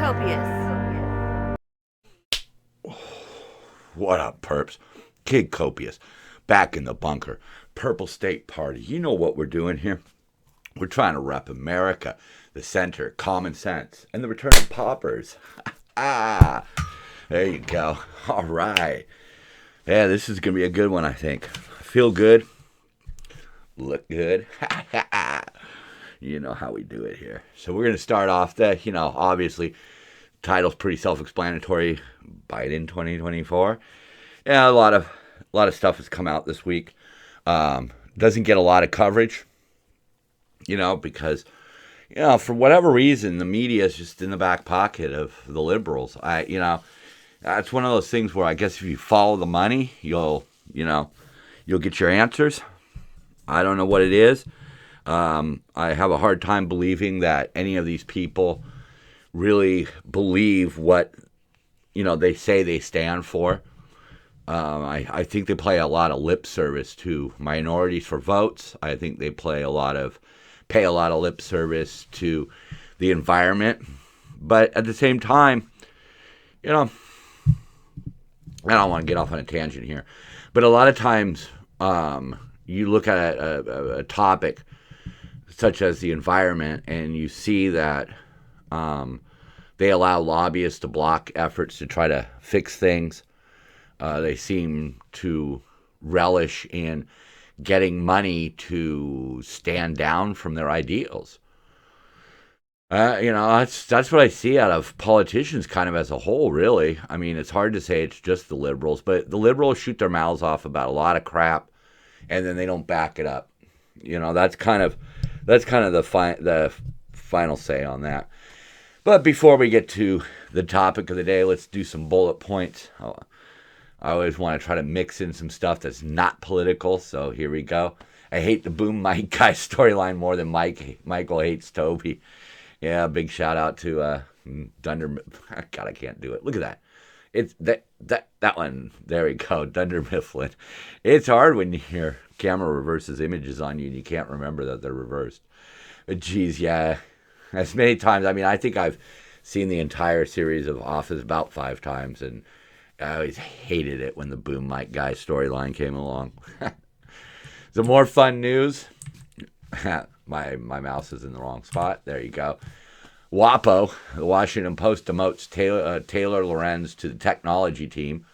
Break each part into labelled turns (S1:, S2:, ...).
S1: Copious.
S2: What up, perps? Kid Copious, back in the bunker. Purple State Party. You know what we're doing here? We're trying to rep America, the center, common sense, and the return of paupers. Ah, there you go. All right. Yeah, this is going to be a good one, I think. Feel good. Look good. You know how we do it here. So we're going to start off the, obviously, title's pretty self-explanatory. Biden 2024. Yeah, a lot of stuff has come out this week. Doesn't get a lot of coverage, because, for whatever reason, the media is just in the back pocket of the liberals. That's one of those things where I guess if you follow the money, you'll get your answers. I don't know what it is. I have a hard time believing that any of these people really believe what, they say they stand for. I think they play a lot of lip service to minorities for votes. I think they pay a lot of lip service to the environment. But at the same time, I don't want to get off on a tangent here, but a lot of times you look at a topic such as the environment and you see that they allow lobbyists to block efforts to try to fix things. They seem to relish in getting money to stand down from their ideals. That's what I see out of politicians kind of as a whole, really. I mean, it's hard to say it's just the liberals, but the liberals shoot their mouths off about a lot of crap, and then they don't back it up. That's kind of the final say on that. But before we get to the topic of the day, let's do some bullet points. I always want to try to mix in some stuff that's not political, so here we go. I hate the boom mic guy storyline more than Michael hates Toby. Yeah, big shout out to Dunder. God, I can't do it. Look at that. It's that one. There we go, Dunder Mifflin. It's hard when your camera reverses images on you and you can't remember that they're reversed. But geez, yeah, as many times. I mean, I think I've seen the entire series of Office about 5 times, and I always hated it when the boom mic guy storyline came along. Some more fun news. My mouse is in the wrong spot. There you go. WAPO, the Washington Post, demotes Taylor Lorenz to the technology team.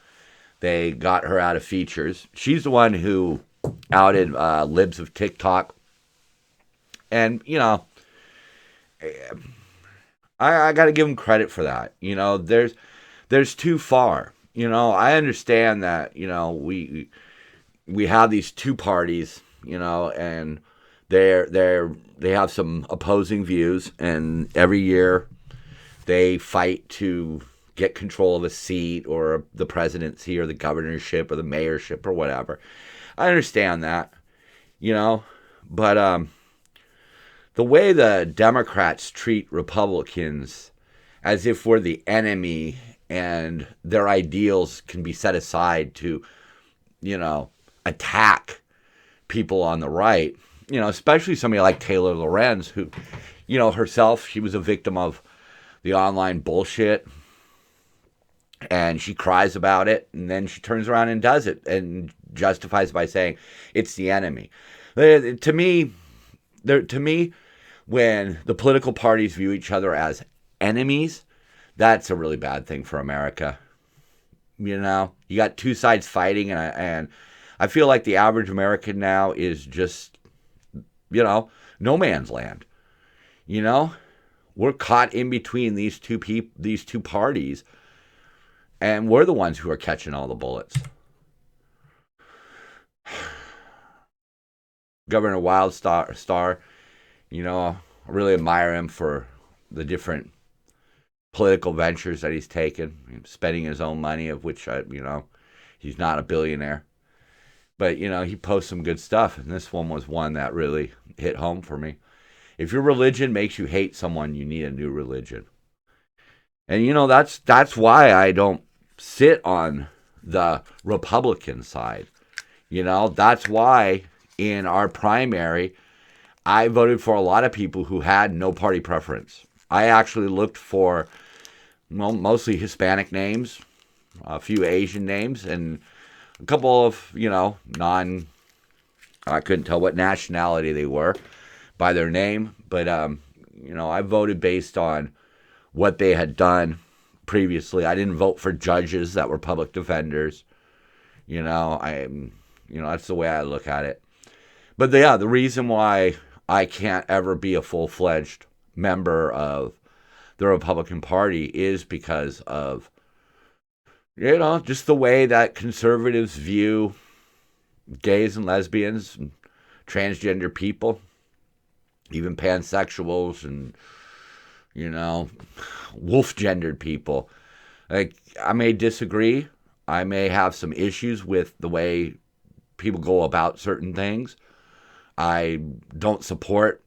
S2: They got her out of features. She's the one who outed libs of TikTok. And, I got to give them credit for that. There's too far. I understand that, we have these two parties, and they have some opposing views, and every year they fight to get control of a seat or the presidency or the governorship or the mayorship or whatever. I understand that, but the way the Democrats treat Republicans as if we're the enemy and their ideals can be set aside to, attack people on the right, especially somebody like Taylor Lorenz, who, herself, she was a victim of the online bullshit, and she cries about it, and then she turns around and does it and justifies by saying it's the enemy. To me, when the political parties view each other as enemies, that's a really bad thing for America. You got two sides fighting, and I feel like the average American now is just, no man's land. We're caught in between these two parties, and we're the ones who are catching all the bullets. Governor Wildstar, I really admire him for the different political ventures that he's taken, spending his own money, of which, he's not a billionaire. But, he posts some good stuff, and this one was one that really hit home for me. If your religion makes you hate someone, you need a new religion. And, that's why I don't sit on the Republican side. That's why in our primary, I voted for a lot of people who had no party preference. I actually looked for well, mostly Hispanic names, a few Asian names, and a couple of, I couldn't tell what nationality they were by their name, but, I voted based on what they had done previously. I didn't vote for judges that were public defenders. That's the way I look at it. But yeah, the reason why I can't ever be a full-fledged member of the Republican Party is because of, just the way that conservatives view gays and lesbians and transgender people, even pansexuals and, wolf-gendered people. Like, I may disagree. I may have some issues with the way people go about certain things. I don't support,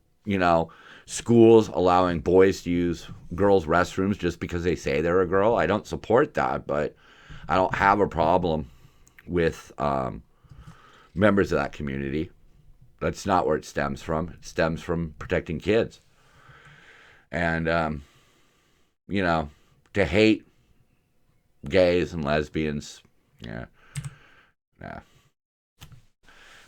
S2: schools allowing boys to use girls' restrooms just because they say they're a girl. I don't support that, but I don't have a problem with members of that community. That's not where it stems from. It stems from protecting kids. And, to hate gays and lesbians, yeah.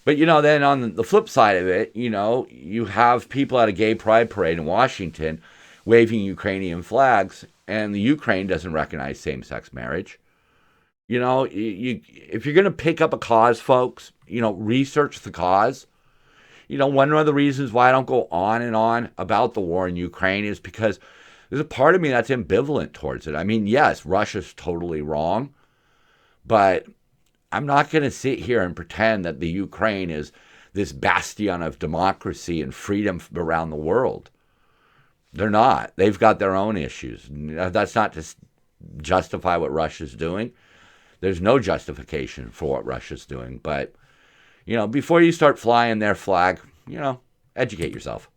S2: But, then on the flip side of it, you have people at a gay pride parade in Washington waving Ukrainian flags, and the Ukraine doesn't recognize same-sex marriage. If you're going to pick up a cause, folks, research the cause. One of the reasons why I don't go on and on about the war in Ukraine is because there's a part of me that's ambivalent towards it. I mean, yes, Russia's totally wrong, but I'm not going to sit here and pretend that the Ukraine is this bastion of democracy and freedom around the world. They're not. They've got their own issues. That's not to justify what Russia's doing. There's no justification for what Russia's doing. But, before you start flying their flag, educate yourself.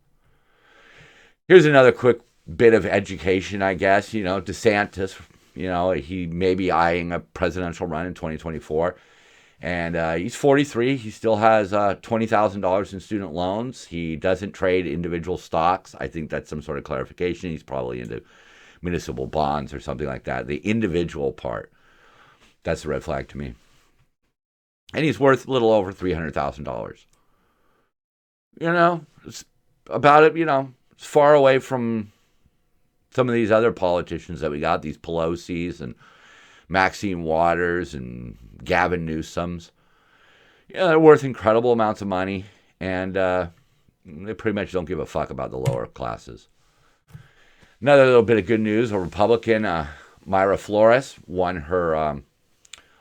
S2: Here's another quick bit of education, I guess. DeSantis, he may be eyeing a presidential run in 2024. And he's 43. He still has $20,000 in student loans. He doesn't trade individual stocks. I think that's some sort of clarification. He's probably into municipal bonds or something like that. The individual part, that's a red flag to me. And he's worth a little over $300,000. It's about it, it's far away from some of these other politicians that we got, these Pelosi's and Maxine Waters and Gavin Newsoms. They're worth incredible amounts of money, and they pretty much don't give a fuck about the lower classes. Another little bit of good news, a Republican, Mayra Flores, won her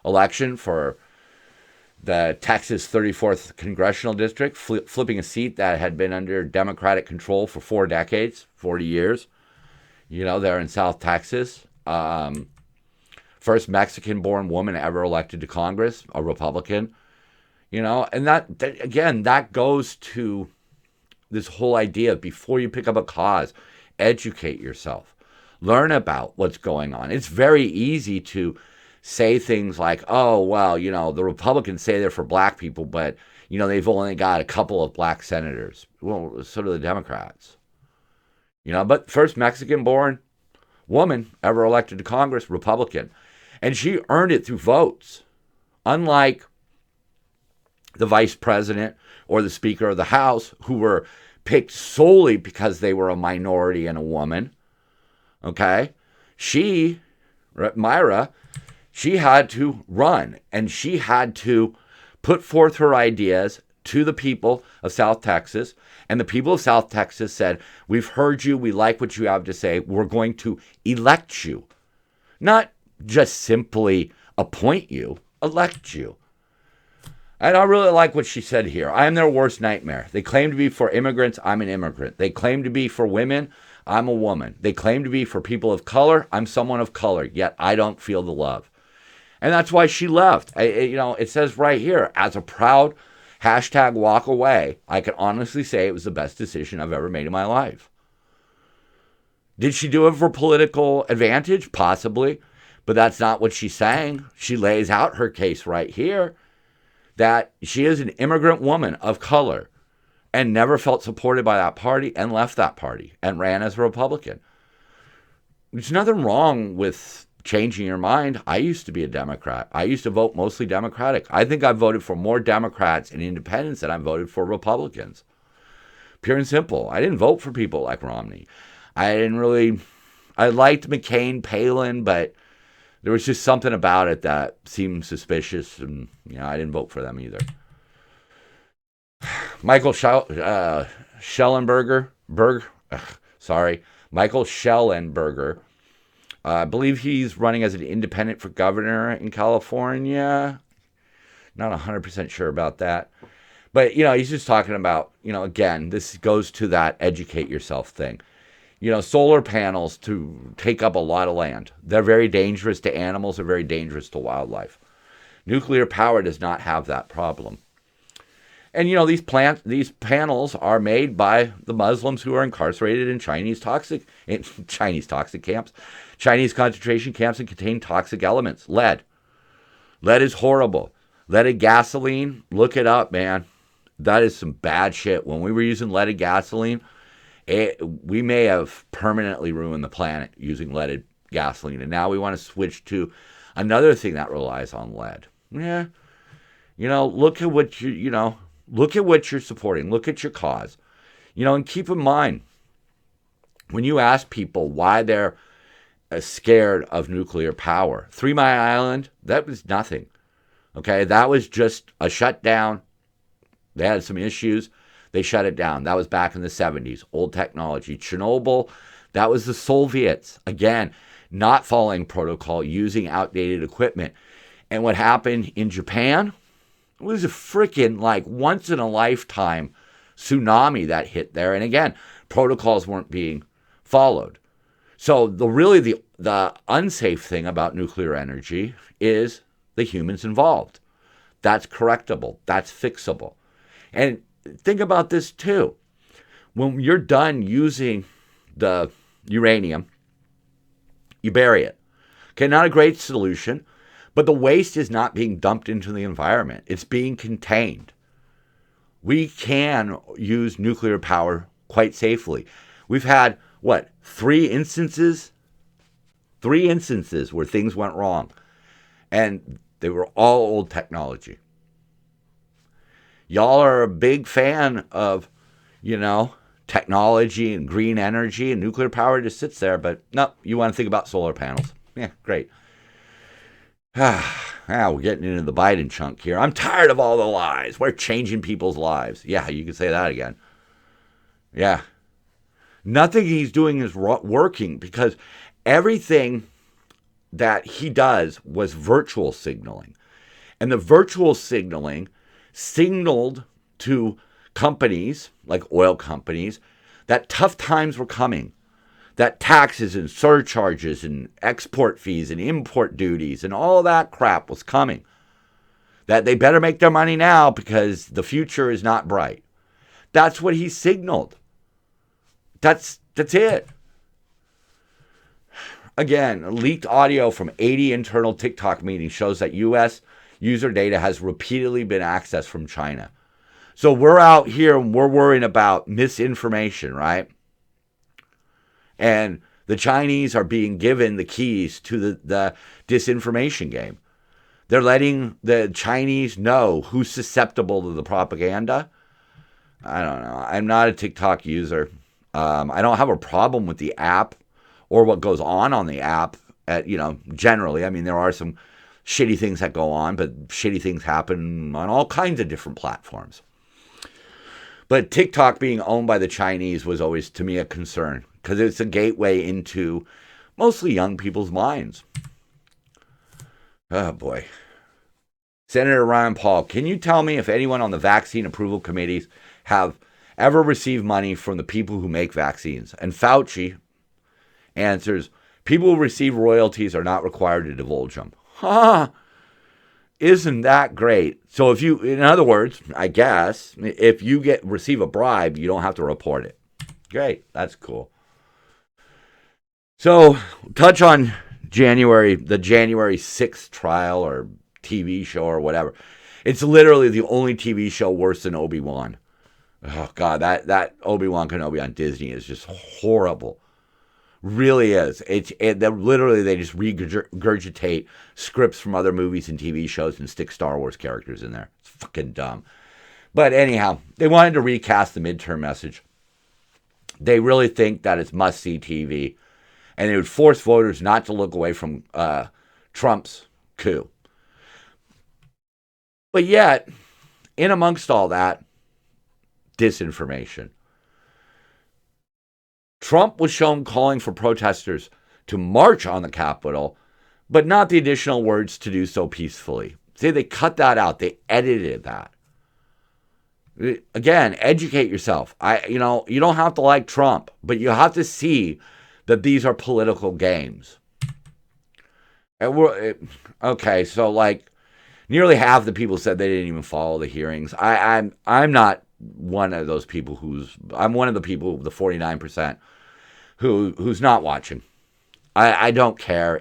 S2: election for the Texas 34th Congressional District, flipping a seat that had been under Democratic control for 4 decades, 40 years. There in South Texas. First Mexican-born woman ever elected to Congress, a Republican. And that goes to this whole idea of before you pick up a cause, educate yourself. Learn about what's going on. It's very easy to say things like, oh, well, the Republicans say they're for black people, but, they've only got a couple of black senators. Well, so do the Democrats. But first Mexican-born woman ever elected to Congress, Republican. And she earned it through votes. Unlike the vice president or the speaker of the House, who were picked solely because they were a minority and a woman. Okay? Mayra, she had to run, and she had to put forth her ideas to the people of South Texas. And the people of South Texas said, we've heard you. We like what you have to say. We're going to elect you. Not just simply appoint you, elect you. And I really like what she said here. I am their worst nightmare. They claim to be for immigrants. I'm an immigrant. They claim to be for women. I'm a woman. They claim to be for people of color. I'm someone of color, yet I don't feel the love. And that's why she left. It says right here, as a proud #walk away, I can honestly say it was the best decision I've ever made in my life. Did she do it for political advantage? Possibly. But that's not what she's saying. She lays out her case right here that she is an immigrant woman of color and never felt supported by that party and left that party and ran as a Republican. There's nothing wrong with changing your mind. I used to be a Democrat. I used to vote mostly Democratic. I think I voted for more Democrats and independents than I voted for Republicans. Pure and simple. I didn't vote for people like Romney. I liked McCain, Palin, but there was just something about it that seemed suspicious, and I didn't vote for them either. Michael Schellenberger, Michael Schellenberger. I believe he's running as an independent for governor in California. Not 100% sure about that. But, he's just talking about, again, this goes to that educate yourself thing. Solar panels to take up a lot of land. They're very dangerous to animals. They're very dangerous to wildlife. Nuclear power does not have that problem. And, these panels are made by the Muslims who are incarcerated in Chinese camps, Chinese concentration camps, and contain toxic elements. Lead. Lead is horrible. Leaded gasoline, look it up, man. That is some bad shit. When we were using leaded gasoline, we may have permanently ruined the planet using leaded gasoline. And now we want to switch to another thing that relies on lead. Yeah. Look at what look at what you're supporting. Look at your cause. And keep in mind, when you ask people why they're scared of nuclear power, 3 Mile Island, that was nothing. Okay, that was just a shutdown. They had some issues. They shut it down. That was back in the 70s. Old technology. Chernobyl, that was the Soviets. Again, not following protocol, using outdated equipment. And what happened in Japan was a freaking once-in-a-lifetime tsunami that hit there. And again, protocols weren't being followed. So the unsafe thing about nuclear energy is the humans involved. That's correctable. That's fixable. And think about this too. When you're done using the uranium, you bury it. Okay, not a great solution, but the waste is not being dumped into the environment. It's being contained. We can use nuclear power quite safely. We've had, three instances where things went wrong. And they were all old technology. Y'all are a big fan of, technology and green energy, and nuclear power just sits there. But no, you want to think about solar panels. Yeah, great. We're getting into the Biden chunk here. I'm tired of all the lies. We're changing people's lives. Yeah, you can say that again. Yeah. Nothing he's doing is working because everything that he does was virtual signaling. And the virtual signaling signaled to companies, like oil companies, that tough times were coming. That taxes and surcharges and export fees and import duties and all that crap was coming. That they better make their money now because the future is not bright. That's what he signaled. That's it. Again, leaked audio from 80 internal TikTok meetings shows that U.S. user data has repeatedly been accessed from China. So we're out here and we're worrying about misinformation, right? And the Chinese are being given the keys to the disinformation game. They're letting the Chinese know who's susceptible to the propaganda. I don't know. I'm not a TikTok user. I don't have a problem with the app or what goes on the app. Generally, I mean, there are some shitty things that go on, but shitty things happen on all kinds of different platforms. But TikTok being owned by the Chinese was always, to me, a concern because it's a gateway into mostly young people's minds. Oh, boy. Senator Rand Paul, can you tell me if anyone on the vaccine approval committees have ever received money from the people who make vaccines? And Fauci answers, people who receive royalties are not required to divulge them. Isn't that great? So if you, in other words, I guess, if you receive a bribe, you don't have to report it. Great. That's cool. So touch on the January 6th trial or TV show or whatever. It's literally the only TV show worse than Obi-Wan. Oh, God, that Obi-Wan Kenobi on Disney is just horrible. Really is. Literally they just regurgitate scripts from other movies and TV shows and stick Star Wars characters in there. It's fucking dumb. But anyhow, they wanted to recast the midterm message. They really think that it's must-see TV, and it would force voters not to look away from Trump's coup. But yet, in amongst all that, disinformation. Trump was shown calling for protesters to march on the Capitol, but not the additional words to do so peacefully. See, they cut that out. They edited that. Again, educate yourself. You don't have to like Trump, but you have to see that these are political games. Okay, so like nearly half the people said they didn't even follow the hearings. I'm not one of those people I'm one of the people, the 49%, who's not watching. I don't care.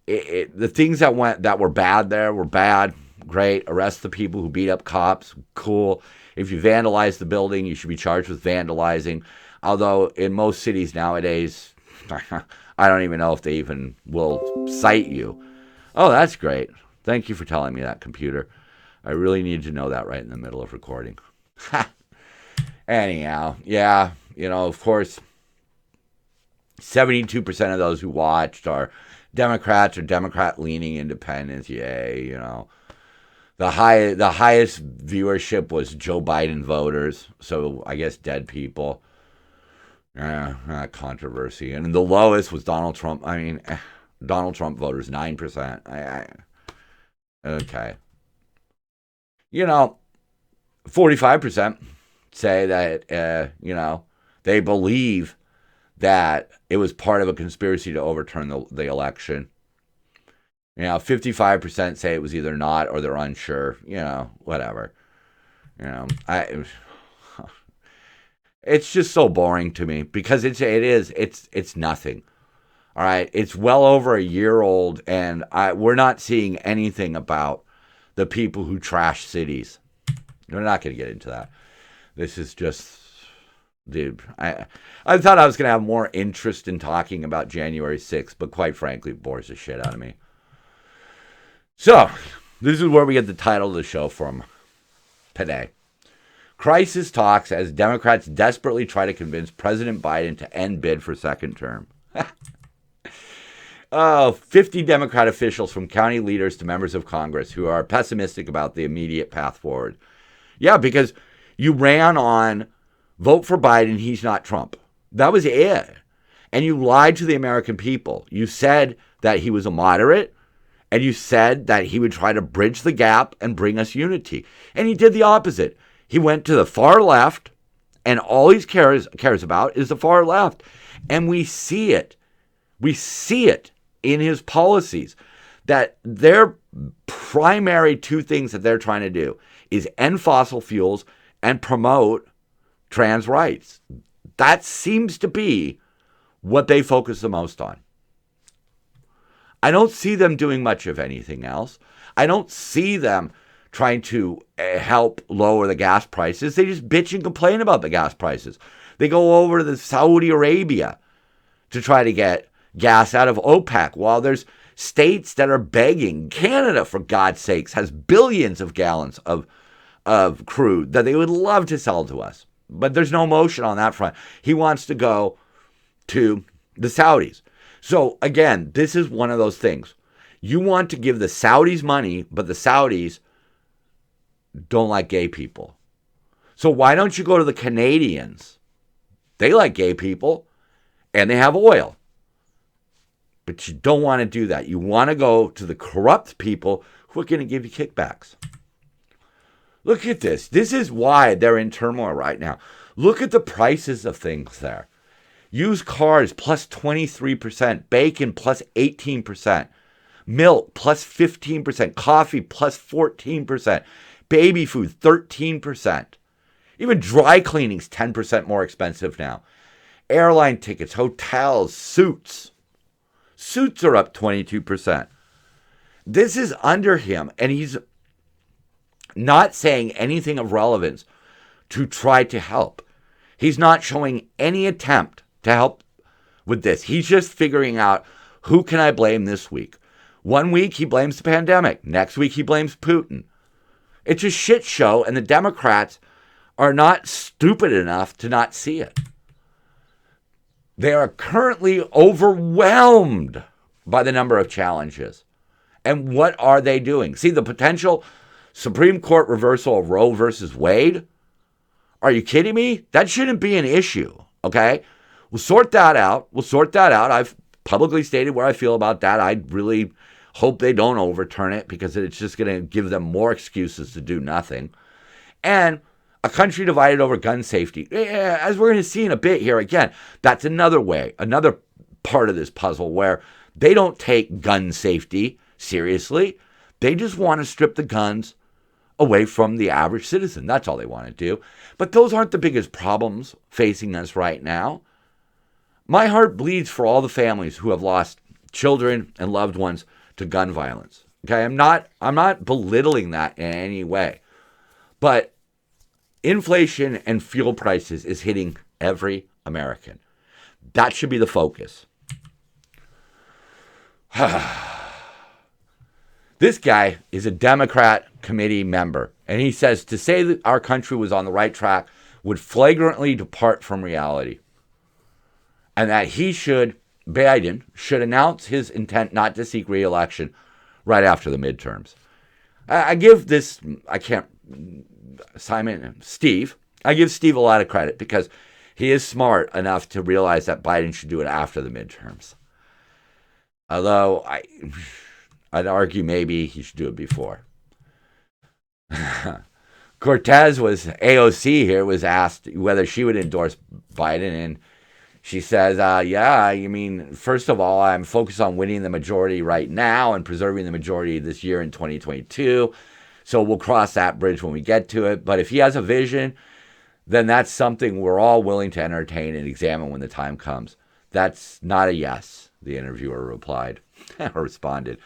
S2: The things that were bad there were bad. Great. Arrest the people who beat up cops. Cool. If you vandalize the building, you should be charged with vandalizing. Although in most cities nowadays, I don't even know if they even will cite you. Oh, that's great. Thank you for telling me that, computer. I really need to know that right in the middle of recording. Anyhow, yeah, of course, 72% of those who watched are Democrats or Democrat-leaning independents. Yay, The highest viewership was Joe Biden voters, so I guess dead people. Controversy. And the lowest was Donald Trump. Donald Trump voters, 9%. Okay. 45% say that, they believe that it was part of a conspiracy to overturn the election. 55% say it was either not or they're unsure. Whatever. It's just so boring to me because it's nothing. All right, it's well over a year old, and we're not seeing anything about the people who trash cities. We're not going to get into that. This is just, dude. I thought I was going to have more interest in talking about January 6th, but quite frankly, it bores the shit out of me. So, this is where we get the title of the show from today. Crisis talks as Democrats desperately try to convince President Biden to end bid for second term. 50 Democrat officials from county leaders to members of Congress who are pessimistic about the immediate path forward. Yeah, because you ran on vote for Biden, he's not Trump. That was it. And you lied to the American people. You said that he was a moderate, and you said that he would try to bridge the gap and bring us unity. And he did the opposite. He went to the far left, and all he cares about is the far left. And we see it. We see it in his policies that their primary two things that they're trying to do is end fossil fuels and promote trans rights. That seems to be what they focus the most on. I don't see them doing much of anything else. I don't see them trying to help lower the gas prices. They just bitch and complain about the gas prices. They go over to Saudi Arabia to try to get gas out of OPEC while there's states that are begging. Canada, for God's sakes, has billions of gallons of crude that they would love to sell to us. But there's no motion on that front. He wants to go to the Saudis. So again, this is one of those things. You want to give the Saudis money, but the Saudis don't like gay people. So why don't you go to the Canadians? They like gay people and they have oil. But you don't want to do that. You want to go to the corrupt people who are going to give you kickbacks. Look at this. This is why they're in turmoil right now. Look at the prices of things there. Used cars plus 23%. Bacon plus 18%. Milk plus 15%. Coffee plus 14%. Baby food 13%. Even dry cleaning's 10% more expensive now. Airline tickets, hotels, suits. Suits are up 22%. This is under him, and he's not saying anything of relevance to try to help. He's not showing any attempt to help with this. He's just figuring out, who can I blame this week? One week he blames the pandemic. Next week he blames Putin. It's a shit show, and the Democrats are not stupid enough to not see it. They are currently overwhelmed by the number of challenges. And what are they doing? See, the potential Supreme Court reversal of Roe versus Wade? Are you kidding me? That shouldn't be an issue, okay? We'll sort that out. I've publicly stated where I feel about that. I really hope they don't overturn it, because it's just going to give them more excuses to do nothing. And a country divided over gun safety, as we're going to see in a bit here, again, that's another part of this puzzle where they don't take gun safety seriously. They just want to strip the guns away from the average citizen. That's all they want to do. But those aren't the biggest problems facing us right now. My heart bleeds for all the families who have lost children and loved ones to gun violence. Okay, I'm not belittling that in any way. But inflation and fuel prices is hitting every American. That should be the focus. This guy is a Democrat committee member, and he says to say that our country was on the right track would flagrantly depart from reality, and that Biden should announce his intent not to seek re-election right after the midterms. I give Steve a lot of credit, because he is smart enough to realize that Biden should do it after the midterms. Although I'd argue maybe he should do it before. Cortez AOC here was asked whether she would endorse Biden, and she says, first of all, I'm focused on winning the majority right now and preserving the majority this year in 2022. So we'll cross that bridge when we get to it. But if he has a vision, then that's something we're all willing to entertain and examine when the time comes. That's not a yes, the interviewer replied or responded.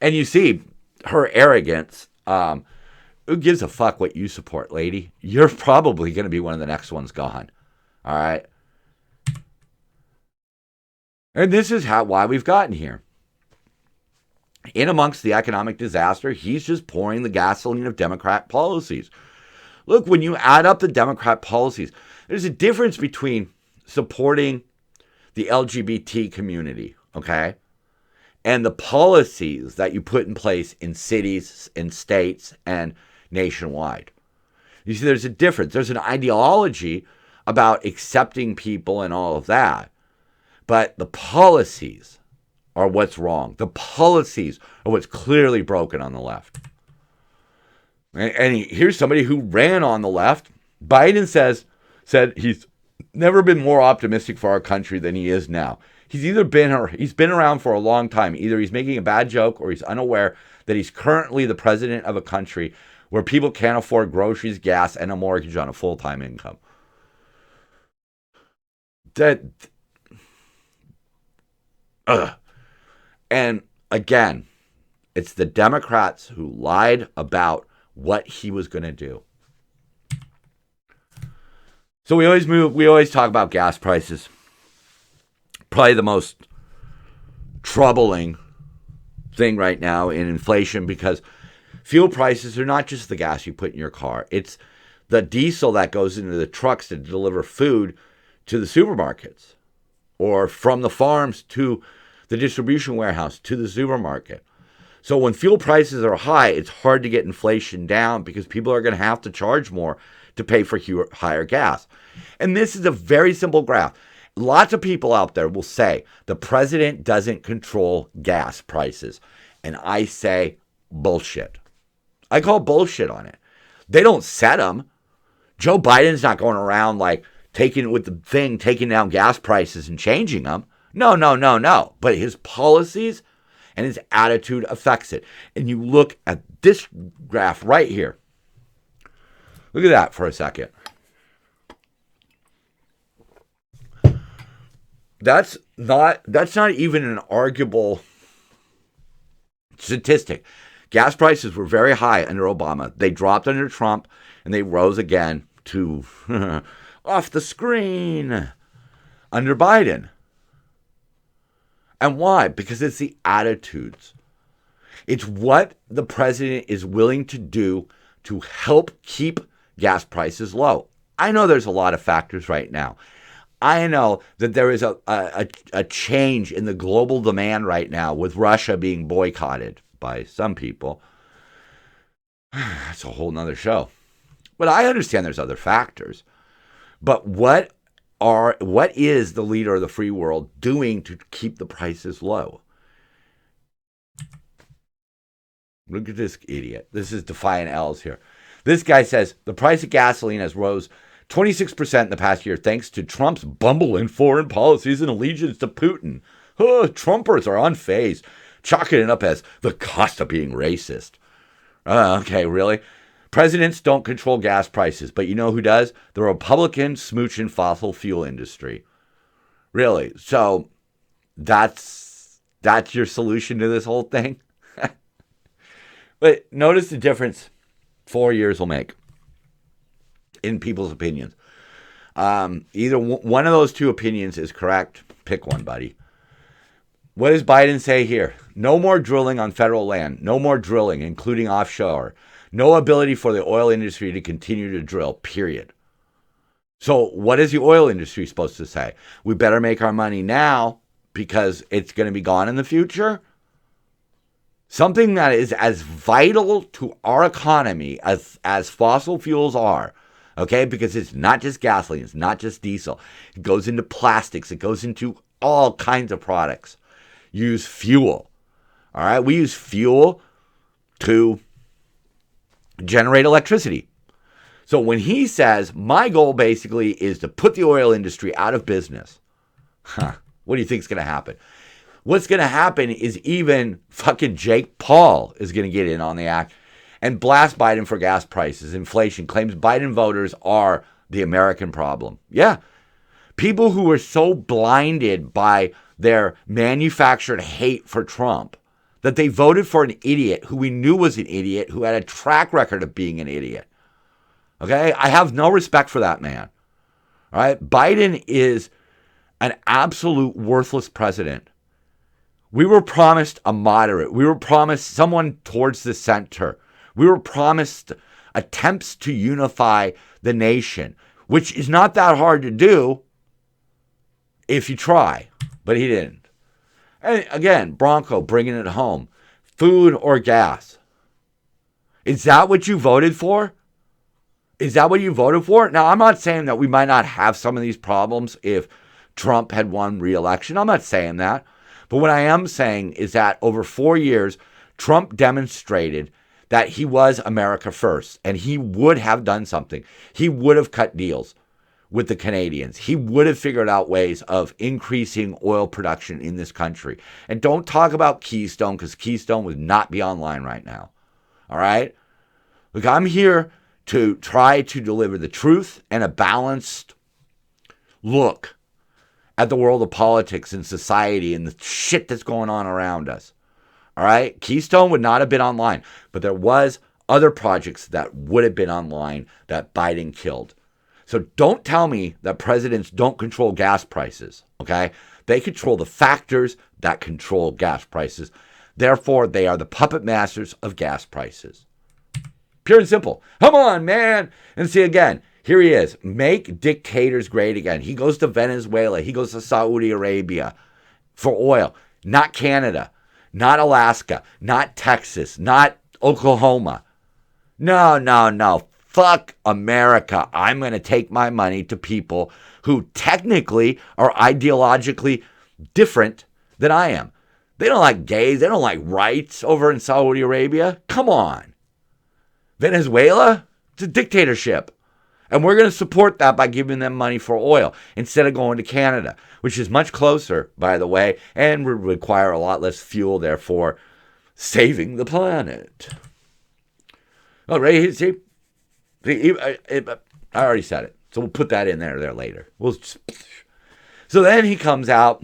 S2: And you see her arrogance. Who gives a fuck what you support, lady? You're probably going to be one of the next ones gone. All right? And this is why we've gotten here. In amongst the economic disaster, he's just pouring the gasoline of Democrat policies. Look, when you add up the Democrat policies, there's a difference between supporting the LGBT community, okay, and the policies that you put in place in cities, in states, and nationwide. You see, there's a difference. There's an ideology about accepting people and all of that. But the policies are what's wrong. The policies are what's clearly broken on the left. And here's somebody who ran on the left. Biden said he's never been more optimistic for our country than he is now. He's been around for a long time. Either he's making a bad joke or he's unaware that he's currently the president of a country where people can't afford groceries, gas, and a mortgage on a full-time income. And again, it's the Democrats who lied about what he was going to do. So we always talk about gas prices. Probably the most troubling thing right now in inflation, because fuel prices are not just the gas you put in your car. It's the diesel that goes into the trucks to deliver food to the supermarkets, or from the farms to the distribution warehouse to the supermarket. So when fuel prices are high, it's hard to get inflation down, because people are going to have to charge more to pay for higher gas. And this is a very simple graph. Lots of people out there will say the president doesn't control gas prices. And I say bullshit. I call bullshit on it. They don't set them. Joe Biden's not going around taking down gas prices and changing them. No. But his policies and his attitude affects it. And you look at this graph right here. Look at that for a second. That's not even an arguable statistic. Gas prices were very high under Obama. They dropped under Trump, and they rose again to off the screen under Biden. And why? Because it's the attitudes. It's what the president is willing to do to help keep gas prices low. I know there's a lot of factors right now. I know that there is a change in the global demand right now with Russia being boycotted by some people. That's a whole nother show. But I understand there's other factors. But what is the leader of the free world doing to keep the prices low? Look at this idiot. This is Defiant L's here. This guy says the price of gasoline has rose 26% in the past year thanks to Trump's bumbling foreign policies and allegiance to Putin. Trumpers are unfazed, chalking it up as the cost of being racist. Okay, really? Presidents don't control gas prices, but you know who does? The Republican smooching fossil fuel industry. Really? So that's your solution to this whole thing? But notice the difference 4 years will make in people's opinions. Either one of those two opinions is correct. Pick one, buddy. What does Biden say here? No more drilling on federal land. No more drilling, including offshore. No ability for the oil industry to continue to drill, period. So what is the oil industry supposed to say? We better make our money now because it's going to be gone in the future? Something that is as vital to our economy as fossil fuels are, okay? Because it's not just gasoline, it's not just diesel. It goes into plastics, it goes into all kinds of products. Use fuel, all right? We use fuel to generate electricity. So when he says, my goal basically is to put the oil industry out of business, what do you think is going to happen? What's going to happen is even fucking Jake Paul is going to get in on the act and blast Biden for gas prices. Inflation claims Biden voters are the American problem. Yeah. People who were so blinded by their manufactured hate for Trump that they voted for an idiot who we knew was an idiot, who had a track record of being an idiot. Okay? I have no respect for that man. All right? Biden is an absolute worthless president. We were promised a moderate. We were promised someone towards the center. We were promised attempts to unify the nation, which is not that hard to do if you try, but he didn't. And again, Bronco bringing it home. Food or gas? Is that what you voted for? Is that what you voted for? Now, I'm not saying that we might not have some of these problems if Trump had won re-election. I'm not saying that. But what I am saying is that over 4 years, Trump demonstrated that he was America first, and he would have done something. He would have cut deals with the Canadians. He would have figured out ways of increasing oil production in this country. And don't talk about Keystone, because Keystone would not be online right now. All right? Look, I'm here to try to deliver the truth and a balanced look at the world of politics and society and the shit that's going on around us. All right? Keystone would not have been online, but there was other projects that would have been online that Biden killed. So don't tell me that presidents don't control gas prices, okay? They control the factors that control gas prices. Therefore, they are the puppet masters of gas prices. Pure and simple. Come on, man. And see, again, here he is. Make dictators great again. He goes to Venezuela. He goes to Saudi Arabia for oil. Not Canada. Not Alaska. Not Texas. Not Oklahoma. No. Fuck America. I'm going to take my money to people who technically are ideologically different than I am. They don't like gays. They don't like rights over in Saudi Arabia. Come on. Venezuela? It's a dictatorship. And we're going to support that by giving them money for oil instead of going to Canada, which is much closer, by the way, and would require a lot less fuel, therefore saving the planet. Oh, right here, see? I already said it, so we'll put that in there later. So then he comes out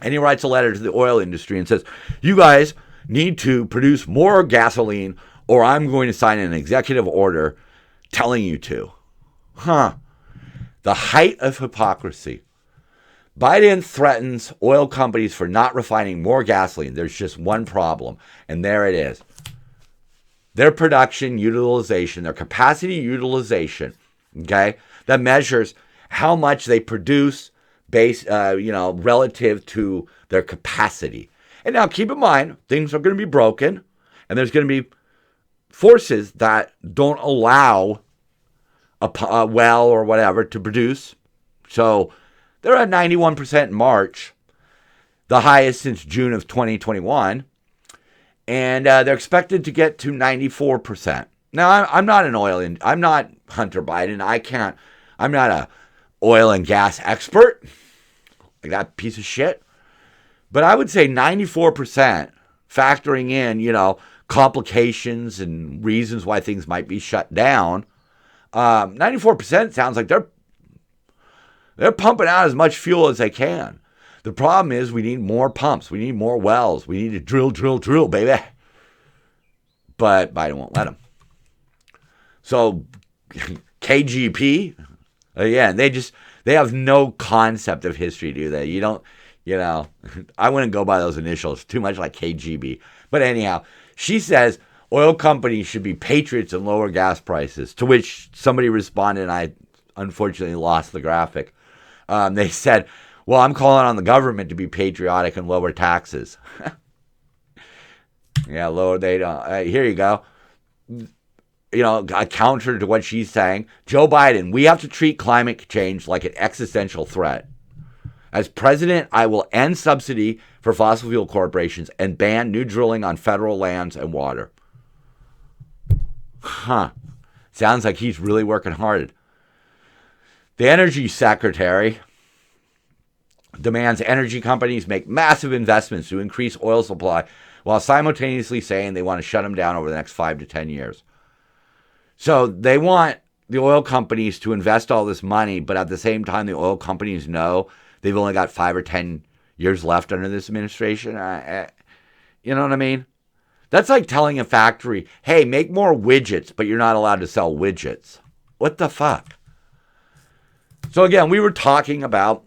S2: and he writes a letter to the oil industry and says, you guys need to produce more gasoline or I'm going to sign an executive order telling you to. The height of hypocrisy. Biden threatens oil companies for not refining more gasoline. There's just one problem, and there it is. Their production utilization, their capacity utilization, okay, that measures how much they produce relative to their capacity. And now keep in mind, things are going to be broken, and there's going to be forces that don't allow a well or whatever to produce. So they're at 91% in March, the highest since June of 2021. And they're expected to get to 94%. Now, I'm not I'm not Hunter Biden. I'm not a oil and gas expert, like that piece of shit. But I would say 94%, factoring in, complications and reasons why things might be shut down. 94% sounds like they're pumping out as much fuel as they can. The problem is we need more pumps. We need more wells. We need to drill, baby. But Biden won't let them. So KGP, again, they have no concept of history, do they? You don't, I wouldn't go by those initials. Too much like KGB. But anyhow, she says oil companies should be patriots and lower gas prices, to which somebody responded, and I unfortunately lost the graphic. They said, well, I'm calling on the government to be patriotic and lower taxes. Yeah, lower, they don't. Here you go. A counter to what she's saying. Joe Biden, we have to treat climate change like an existential threat. As president, I will end subsidy for fossil fuel corporations and ban new drilling on federal lands and water. Sounds like he's really working hard. The energy secretary demands energy companies make massive investments to increase oil supply while simultaneously saying they want to shut them down over the next 5 to 10 years. So they want the oil companies to invest all this money, but at the same time, the oil companies know they've only got 5 or 10 years left under this administration. You know what I mean? That's like telling a factory, hey, make more widgets, but you're not allowed to sell widgets. What the fuck? So again, we were talking about,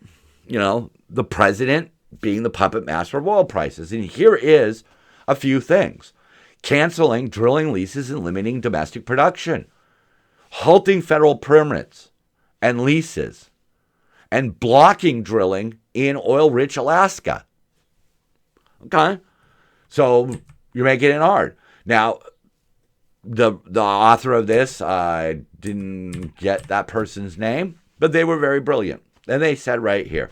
S2: the president being the puppet master of oil prices. And here is a few things. Canceling drilling leases and limiting domestic production. Halting federal permits and leases. And blocking drilling in oil-rich Alaska. Okay? So you're making it hard. Now, the author of this, I didn't get that person's name, but they were very brilliant. And they said right here,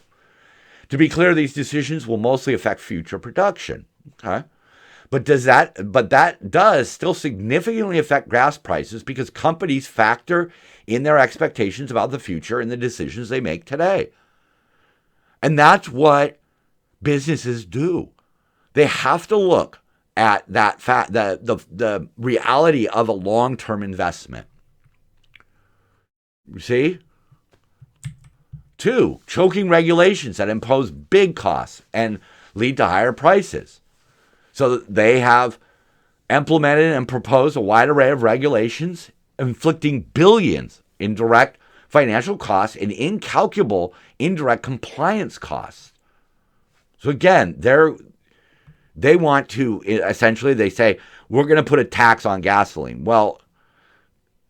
S2: to be clear, these decisions will mostly affect future production. Okay? But that does still significantly affect gas prices because companies factor in their expectations about the future in the decisions they make today. And that's what businesses do. They have to look at that the reality of a long-term investment. You see? 2, choking regulations that impose big costs and lead to higher prices. So they have implemented and proposed a wide array of regulations, inflicting billions in direct financial costs and incalculable indirect compliance costs. So again, they want to, essentially, they say, we're going to put a tax on gasoline. Well,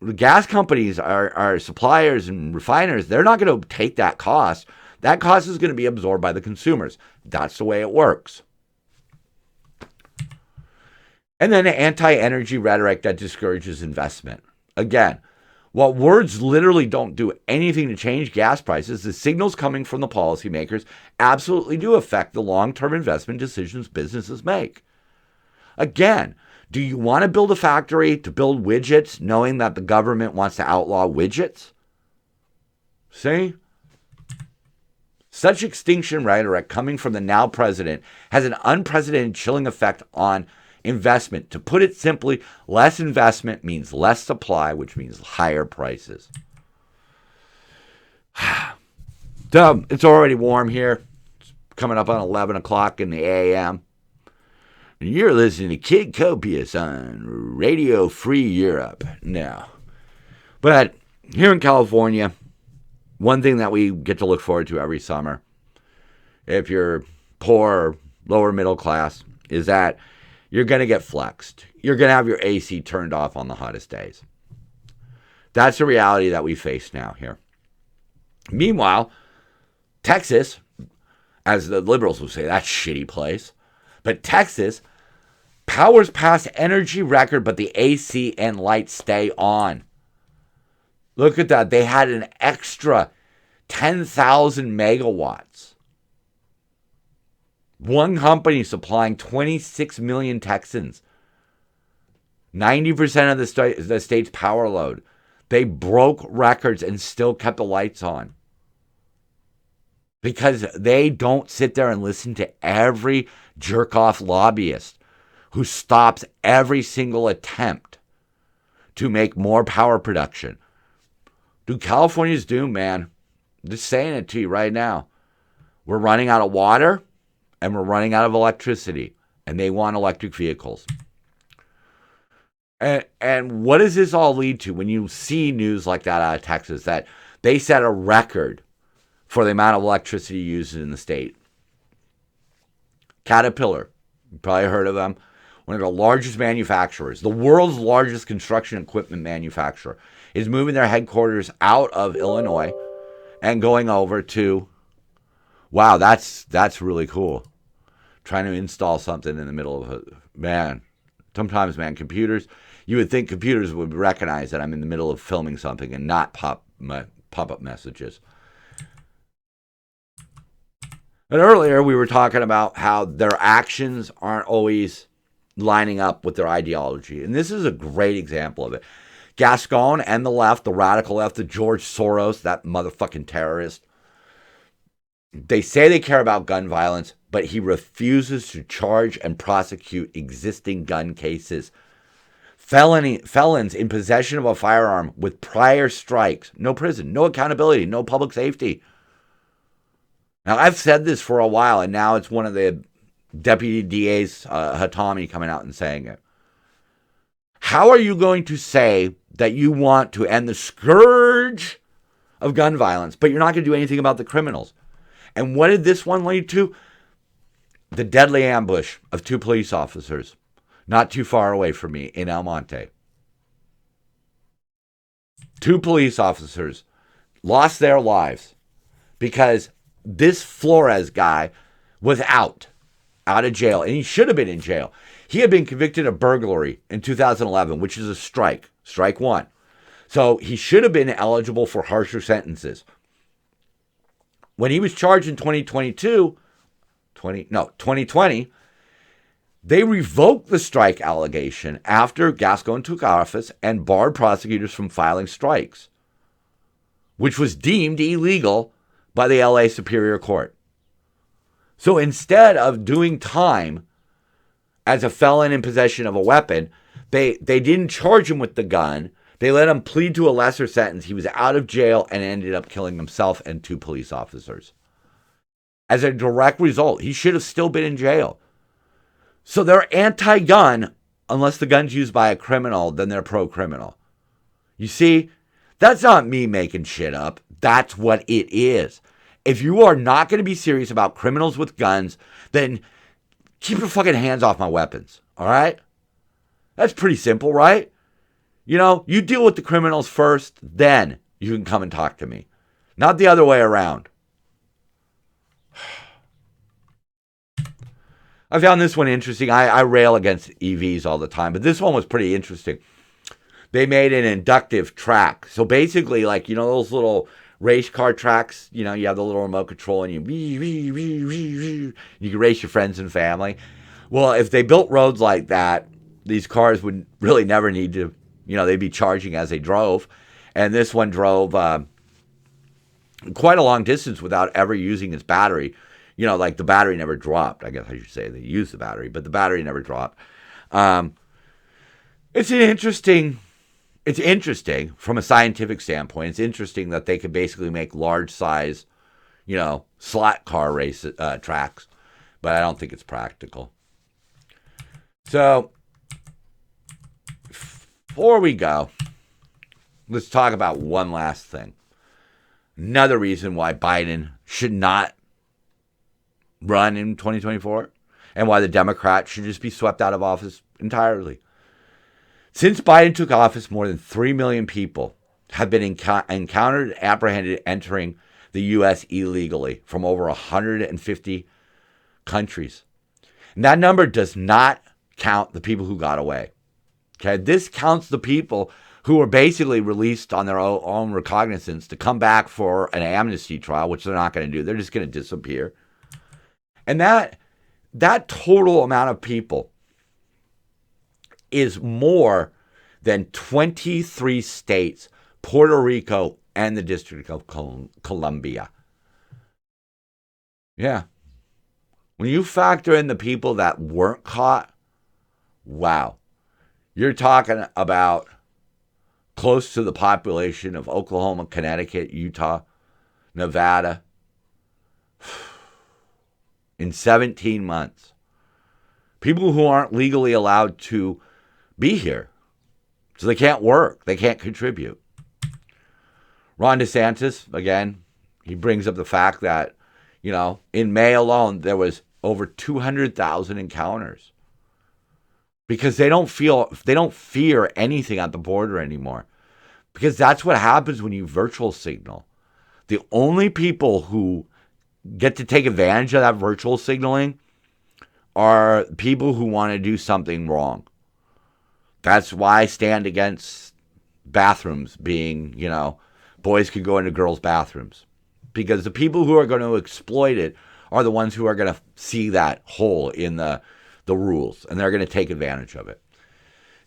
S2: the gas companies are suppliers and refiners. They're not going to take that cost. That cost is going to be absorbed by the consumers. That's the way it works. And then anti-energy rhetoric that discourages investment. Again, while words literally don't do anything to change gas prices, the signals coming from the policymakers absolutely do affect the long-term investment decisions businesses make. Again, do you want to build a factory to build widgets knowing that the government wants to outlaw widgets? See? Such extinction rhetoric coming from the now president has an unprecedented chilling effect on investment. To put it simply, less investment means less supply, which means higher prices. It's already warm here. It's coming up on 11 o'clock in the a.m. And you're listening to Kid Copious on Radio Free Europe now. But here in California, one thing that we get to look forward to every summer if you're poor or lower middle class, is that you're going to get flexed. You're going to have your AC turned off on the hottest days. That's the reality that we face now here. Meanwhile, Texas, as the liberals would say, that shitty place. But Texas powers past energy record, but the AC and lights stay on. Look at that. They had an extra 10,000 megawatts. One company supplying 26 million Texans. 90% of the state's power load. They broke records and still kept the lights on. Because they don't sit there and listen to every jerk-off lobbyist who stops every single attempt to make more power production. Dude, California's doomed, man. I'm just saying it to you right now. We're running out of water and we're running out of electricity. And they want electric vehicles. And what does this all lead to when you see news like that out of Texas, that they set a record for the amount of electricity used in the state? Caterpillar, you probably heard of them, one of the largest manufacturers, the world's largest construction equipment manufacturer, is moving their headquarters out of Illinois and going over to, wow, that's really cool. Trying to install something in the middle of sometimes, computers, you would think computers would recognize that I'm in the middle of filming something and not pop-up messages. And earlier we were talking about how their actions aren't always lining up with their ideology. And this is a great example of it. Gascon and the left, the radical left, the George Soros, that motherfucking terrorist, they say they care about gun violence, but he refuses to charge and prosecute existing gun cases. Felons in possession of a firearm with prior strikes, no prison, no accountability, no public safety. Now, I've said this for a while, and now it's one of the deputy DAs, Hatami, coming out and saying it. How are you going to say that you want to end the scourge of gun violence, but you're not going to do anything about the criminals? And what did this one lead to? The deadly ambush of 2 police officers not too far away from me in El Monte. 2 police officers lost their lives because this Flores guy was out of jail, and he should have been in jail. He had been convicted of burglary in 2011, which is a strike 1. So he should have been eligible for harsher sentences. When he was charged in 2020, they revoked the strike allegation after Gascon took office and barred prosecutors from filing strikes, which was deemed illegal by the LA Superior Court. So instead of doing time as a felon in possession of a weapon, they didn't charge him with the gun. They let him plead to a lesser sentence. He was out of jail and ended up killing himself and 2 police officers. As a direct result, he should have still been in jail. So they're anti-gun unless the gun's used by a criminal, then they're pro-criminal. You see, that's not me making shit up. That's what it is. If you are not going to be serious about criminals with guns, then keep your fucking hands off my weapons, all right? That's pretty simple, right? You know, you deal with the criminals first, then you can come and talk to me. Not the other way around. I found this one interesting. I rail against EVs all the time, but this one was pretty interesting. They made an inductive track. So basically, like, you know, those little race car tracks, you know, you have the little remote control and you can race your friends and family. Well, if they built roads like that, these cars would really never need to, you know, they'd be charging as they drove. And this one drove quite a long distance without ever using its battery. You know, like the battery never dropped. I guess I should say they used the battery, but the battery never dropped. It's interesting from a scientific standpoint. It's interesting that they could basically make large size, you know, slot car race tracks, but I don't think it's practical. So before we go, let's talk about one last thing. Another reason why Biden should not run in 2024 and why the Democrats should just be swept out of office entirely. Since Biden took office, more than 3 million people have been encountered and apprehended entering the U.S. illegally from over 150 countries. And that number does not count the people who got away. Okay, this counts the people who were basically released on their own recognizance to come back for an amnesty trial, which they're not going to do. They're just going to disappear. And that total amount of people is more than 23 states, Puerto Rico, and the District of Columbia. Yeah. When you factor in the people that weren't caught, wow. You're talking about close to the population of Oklahoma, Connecticut, Utah, Nevada. In 17 months. People who aren't legally allowed to be here. So they can't work. They can't contribute. Ron DeSantis, again, he brings up the fact that, in May alone, there was over 200,000 encounters. Because they don't fear anything at the border anymore. Because that's what happens when you virtual signal. The only people who get to take advantage of that virtual signaling are people who want to do something wrong. That's why I stand against bathrooms being, boys could go into girls' bathrooms. Because the people who are going to exploit it are the ones who are going to see that hole in the rules, and they're going to take advantage of it.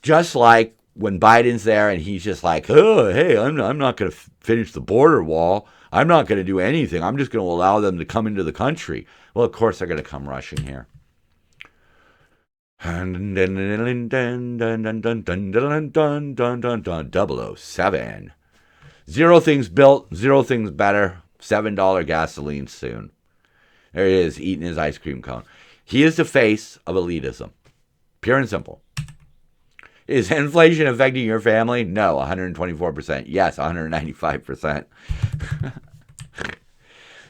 S2: Just like when Biden's there and he's just like, oh, hey, I'm not going to finish the border wall. I'm not going to do anything. I'm just going to allow them to come into the country. Well, of course, they're going to come rushing here. 007. Zero things built, zero things better. $7 gasoline soon. There he is, eating his ice cream cone. He is the face of elitism. Pure and simple. Is inflation affecting your family? No, 124%. Yes, 195%.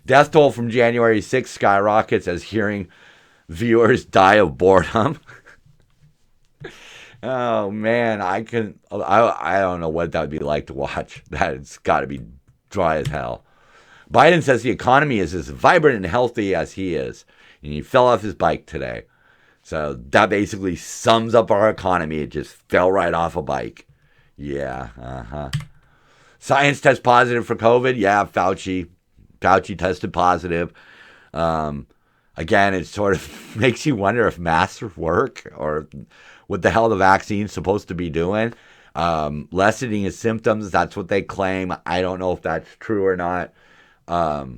S2: Death toll from January 6th skyrockets as hearing viewers die of boredom. Oh, man, I don't know what that would be like to watch. That's got to be dry as hell. Biden says the economy is as vibrant and healthy as he is. And he fell off his bike today. So that basically sums up our economy. It just fell right off a bike. Yeah, Science tests positive for COVID. Yeah, Fauci tested positive. Again, it sort of makes you wonder if masks work or what the hell the vaccine's supposed to be doing. Lessening his symptoms, that's what they claim. I don't know if that's true or not. But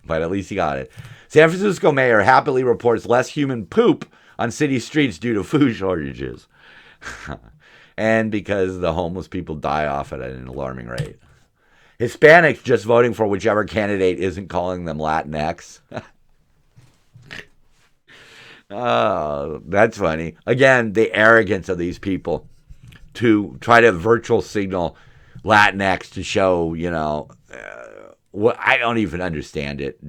S2: at least he got it. San Francisco mayor happily reports less human poop on city streets due to food shortages. And because the homeless people die off at an alarming rate. Hispanics just voting for whichever candidate isn't calling them Latinx. Oh, that's funny. Again, the arrogance of these people to try to virtual signal Latinx to show, what I don't even understand it.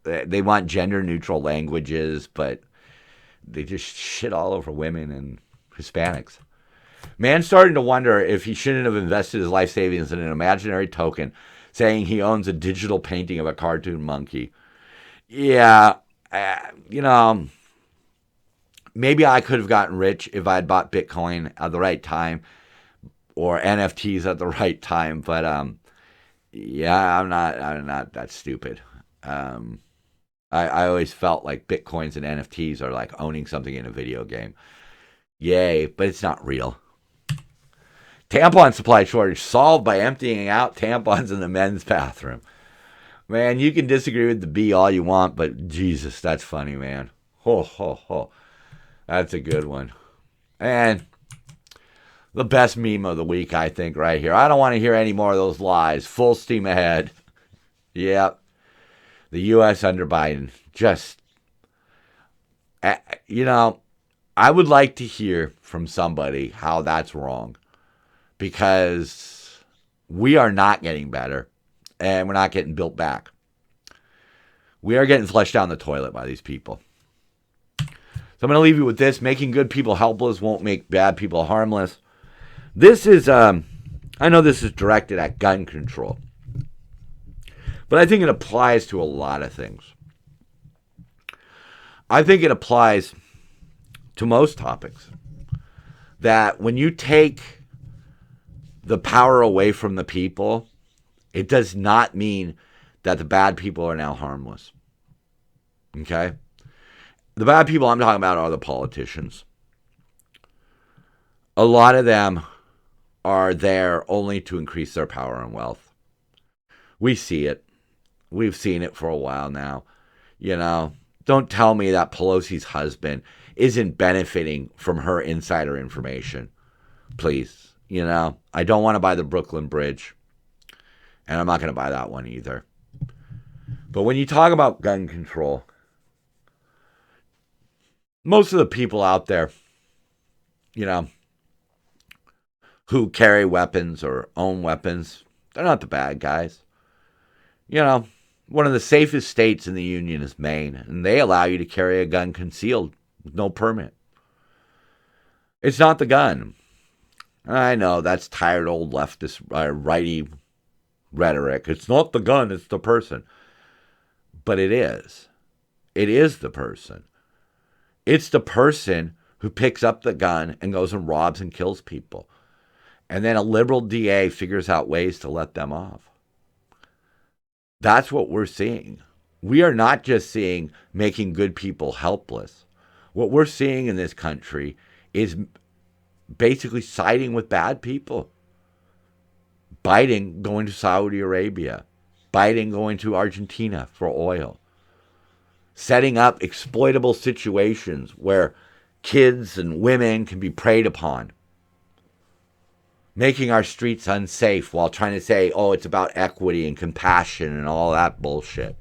S2: They want gender neutral languages, but they just shit all over women and Hispanics. Man's starting to wonder if he shouldn't have invested his life savings in an imaginary token, saying he owns a digital painting of a cartoon monkey. Yeah, maybe I could have gotten rich if I had bought Bitcoin at the right time or NFTs at the right time, but yeah, I'm not that stupid. I always felt like Bitcoins and NFTs are like owning something in a video game. Yay, but it's not real. Tampon supply shortage solved by emptying out tampons in the men's bathroom. Man, you can disagree with the B all you want, but Jesus, that's funny, man. Ho, ho, ho. That's a good one. And the best meme of the week, I think, right here. I don't want to hear any more of those lies. Full steam ahead. Yep. The U.S. under Biden. Just, I would like to hear from somebody how that's wrong. Because we are not getting better. And we're not getting built back. We are getting flushed down the toilet by these people. So I'm going to leave you with this. Making good people helpless won't make bad people harmless. This is, I know this is directed at gun control, but I think it applies to a lot of things. I think it applies to most topics. That when you take the power away from the people, it does not mean that the bad people are now harmless. Okay? The bad people I'm talking about are the politicians. A lot of them are there only to increase their power and wealth. We see it. We've seen it for a while now. You know, don't tell me that Pelosi's husband isn't benefiting from her insider information. Please. You know, I don't want to buy the Brooklyn Bridge. And I'm not going to buy that one either. But when you talk about gun control, most of the people out there, you know, who carry weapons or own weapons, they're not the bad guys. You know, one of the safest states in the union is Maine, and they allow you to carry a gun concealed with no permit. It's not the gun. I know that's tired old leftist, righty rhetoric. It's not the gun, it's the person. But it is. It is the person. It's the person who picks up the gun and goes and robs and kills people. And then a liberal DA figures out ways to let them off. That's what we're seeing. We are not just seeing making good people helpless. What we're seeing in this country is basically siding with bad people. Biden going to Saudi Arabia. Biden going to Argentina for oil. Setting up exploitable situations where kids and women can be preyed upon. Making our streets unsafe while trying to say, oh, it's about equity and compassion and all that bullshit.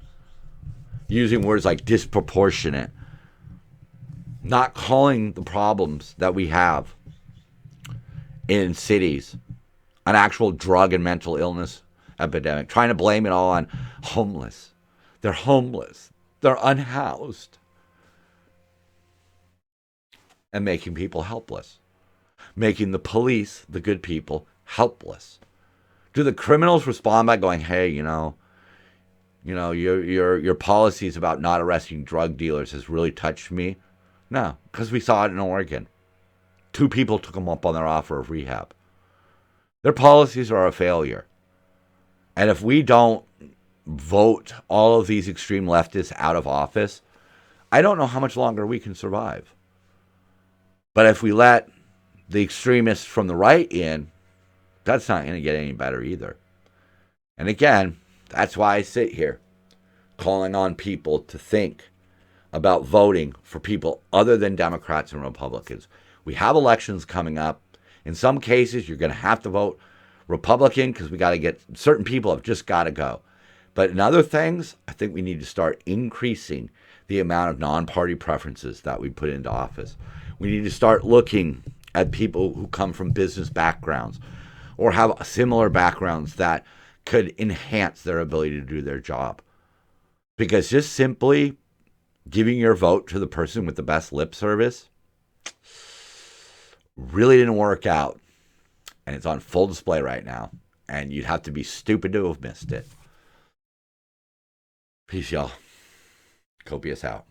S2: Using words like disproportionate. Not calling the problems that we have in cities an actual drug and mental illness epidemic. Trying to blame it all on homeless. They're homeless. They're unhoused. And making people helpless. Making the police, the good people, helpless. Do the criminals respond by going, hey, you know, your policies about not arresting drug dealers has really touched me? No, because we saw it in Oregon. 2 people took them up on their offer of rehab. Their policies are a failure. And if we don't vote all of these extreme leftists out of office, I don't know how much longer we can survive. But if we let the extremists from the right in, that's not going to get any better either. And again, that's why I sit here calling on people to think about voting for people other than Democrats and Republicans. We have elections coming up. In some cases, you're going to have to vote Republican because we got to get certain people have just got to go. But in other things, I think we need to start increasing the amount of non-party preferences that we put into office. We need to start looking at people who come from business backgrounds or have similar backgrounds that could enhance their ability to do their job. Because just simply giving your vote to the person with the best lip service really didn't work out. And it's on full display right now. And you'd have to be stupid to have missed it. Peace, y'all. Copious out.